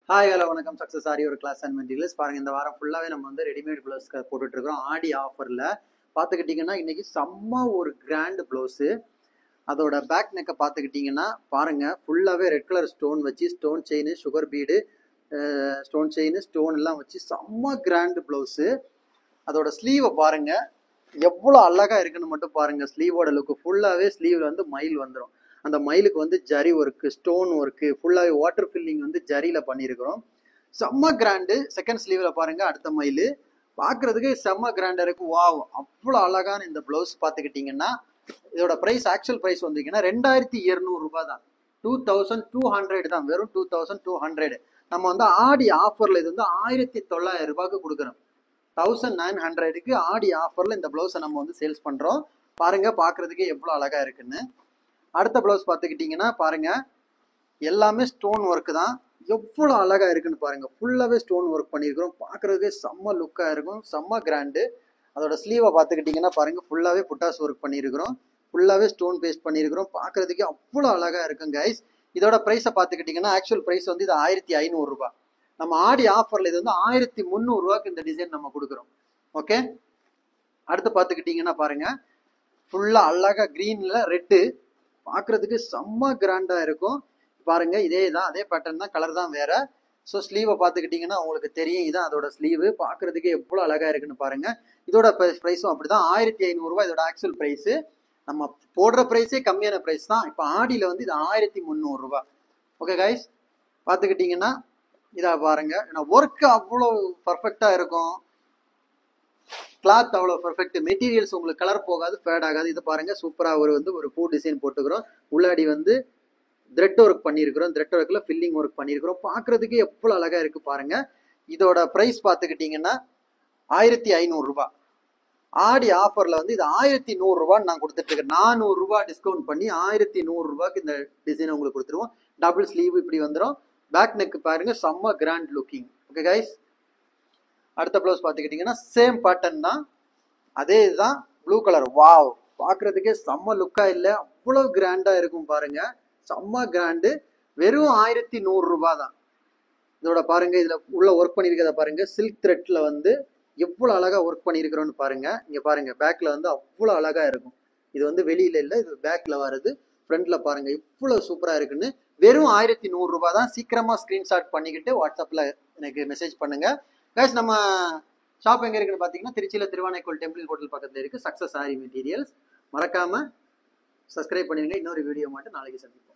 Hi hello வணக்கம். Success ஆரி ஒரு class and materials பாருங்க. இந்த வாரம் ஃபுல்லாகவே நம்ம வந்து ரெடிமேட் ப்ளவுஸ் போட்டுட்டு இருக்கிறோம். ஆடி ஆஃபரில் பார்த்துக்கிட்டிங்கன்னா இன்னைக்கு செம்ம ஒரு கிராண்ட் ப்ளவுஸு. அதோட பேக் நெக்கை பார்த்துக்கிட்டிங்கன்னா பாருங்க, ஃபுல்லாகவே ரெட் கலர் ஸ்டோன் வச்சு stone chain, sugar bead, stone chain, stone எல்லாம் வச்சு செம்ம கிராண்ட் ப்ளவுஸு. அதோட ஸ்லீவை பாருங்க எவ்வளோ அழகா இருக்குன்னு மட்டும் பாருங்க. ஸ்லீவோட லுக்கு ஃபுல்லாகவே ஸ்லீவில் வந்து மயில் வந்துடும். அந்த மயிலுக்கு வந்து ஜரி ஒர்க்கு, ஸ்டோன் ஒர்க்கு, ஃபுல்லாகவே வாட்டர் ஃபில்லிங் வந்து ஜரியில் பண்ணியிருக்கிறோம். செம்ம கிராண்டு. செகண்ட் ஸ்லீவில் பாருங்க, அடுத்த மயில் பார்க்கறதுக்கு செம்ம கிராண்டாக இருக்கு. வாவ், அவ்வளோ அழகான இந்த ப்ளவுஸ் பார்த்துக்கிட்டிங்கன்னா இதோட ப்ரைஸ், ஆக்சுவல் ப்ரைஸ் வந்தீங்கன்னா 2200 ரூபாய் தான். 2200 தான், வெறும் 2200. நம்ம வந்து ஆடி ஆஃபரில் இது வந்து 1900 ரூபாய்க்கு கொடுக்குறோம். 1900க்கு ஆடி ஆஃபரில் இந்த ப்ளவுஸை நம்ம வந்து சேல்ஸ் பண்ணுறோம். பாருங்க, பார்க்கறதுக்கே எவ்வளோ அழகா இருக்குன்னு. அடுத்த ப்ளவுஸ் பார்த்துக்கிட்டிங்கன்னா பாருங்க, எல்லாமே ஸ்டோன் ஒர்க்கு தான். எவ்வளோ அழகா இருக்குன்னு பாருங்க. ஃபுல்லாகவே ஸ்டோன் ஒர்க் பண்ணியிருக்கிறோம். பார்க்கறதுக்கே செம்ம லுக்காக இருக்கும், செம்ம கிராண்டு. அதோட ஸ்லீவை பார்த்துக்கிட்டிங்கன்னா பாருங்க, ஃபுல்லாகவே புட்டாஸ் ஒர்க் பண்ணியிருக்கிறோம், ஃபுல்லாகவே ஸ்டோன் பேஸ்ட் பண்ணியிருக்கிறோம். பார்க்கறதுக்கே அவ்வளோ அழகா இருக்கும் கைஸ். இதோட ப்ரைஸை பார்த்துக்கிட்டிங்கன்னா ஆக்சுவல் ப்ரைஸ் வந்து இது 1500 ரூபாய். நம்ம ஆடி ஆஃபரில் இது வந்து 1300 ரூபாய்க்கு இந்த டிசைன் நம்ம கொடுக்குறோம். ஓகே, அடுத்து பார்த்துக்கிட்டிங்கன்னா பாருங்க, ஃபுல்லாக அழகா க்ரீனில் ரெட்டு, பார்க்கறதுக்கு செம்ம கிராண்டா இருக்கும். பாருங்க, இதே தான், அதே பேட்டர்ன் தான், கலர் தான் வேற. ஸோ ஸ்லீவை பார்த்துக்கிட்டிங்கன்னா உங்களுக்கு தெரியும், இதான் அதோட ஸ்லீவு. பார்க்கறதுக்கு எவ்வளோ அழகா இருக்குன்னு பாருங்க. இதோட ப்ரைஸும் அப்படிதான், 1500 ரூபாய் இதோட ஆக்சுவல் ப்ரைஸு. நம்ம போடுற ப்ரைஸே கம்மியான ப்ரைஸ் தான். இப்போ ஆடியில் வந்து இது 1300 ரூபாய். ஓகே கைஸ், பார்த்துக்கிட்டிங்கன்னா இதை பாருங்க. ஏன்னா ஒர்க்கு அவ்வளோ பர்ஃபெக்டாக இருக்கும், கிளாத் அவ்வளோ பர்ஃபெக்ட், மெட்டீரியல்ஸ் உங்களுக்கு கலர் போகாது, ஃபேட் ஆகாது. இது பாருங்க, சூப்பராக ஒரு பூ டிசைன் போட்டுக்கிறோம். உள்ளாடி வந்து த்ரெட் ஒர்க் பண்ணியிருக்கிறோம், த்ரெட் ஒர்க்கில் ஃபில்லிங் ஒர்க் பண்ணியிருக்கிறோம். பார்க்கறதுக்கு எவ்வளோ அழகா இருக்கு பாருங்க. இதோட ப்ரைஸ் பார்த்துக்கிட்டிங்கன்னா 1500 ரூபாய். ஆடி ஆஃபரில் வந்து இது 1100 ரூபான்னு நான் கொடுத்துட்டு இருக்கேன். 400 ரூபாய் டிஸ்கவுண்ட் பண்ணி 1100 ரூபாய்க்கு இந்த டிசைனை உங்களுக்கு கொடுத்துருவோம். டபுள் ஸ்லீவ் இப்படி வந்துடும். பேக் நெக் பாருங்க, செம்ம கிராண்ட் லுக்கிங். ஓகே கைஸ், அடுத்த ப்ளவுஸ் பார்த்துக்கிட்டிங்கன்னா சேம் பேட்டர்ன் தான், அதே இதுதான், ப்ளூ கலர். வாவ், பார்க்கறதுக்கே செம்ம லுக்கா இல்லை, அவ்வளோ கிராண்டா இருக்கும் பாருங்க. செம்ம கிராண்டு. வெறும் 1100 ரூபாய் தான். இதோட பாருங்க, இதுல உள்ள ஒர்க் பண்ணியிருக்கிறத பாருங்க. சில்க் த்ரெட்ல வந்து எவ்வளோ அழகா ஒர்க் பண்ணியிருக்கிறோன்னு பாருங்க. இங்க பாருங்க, பேக்ல வந்து அவ்வளோ அழகா இருக்கும். இது வந்து வெளியில இல்லை, இது பேக்ல வருது. ஃப்ரண்ட்ல பாருங்க இவ்வளவு சூப்பரா இருக்குன்னு. வெறும் 1100 ரூபாய் தான். சீக்கிரமா ஸ்கிரீன்ஷாட் பண்ணிக்கிட்டு வாட்ஸ்அப்ல எனக்கு மெசேஜ் பண்ணுங்க கைஸ். நம்ம ஷாப் எங்க இருக்குன்னு பாத்தீங்கன்னா திருச்சியில திருவானைக்கோல் டெம்பிள் ஹோட்டல் பக்கத்துல இருக்கு. சக்ஸஸ் ஆரி மெட்டீரியல்ஸ். மறக்காம சப்ஸ்கிரைப் பண்ணுவீங்க. இன்னொரு வீடியோ மட்டும் நாளைக்கு சந்திப்போம்.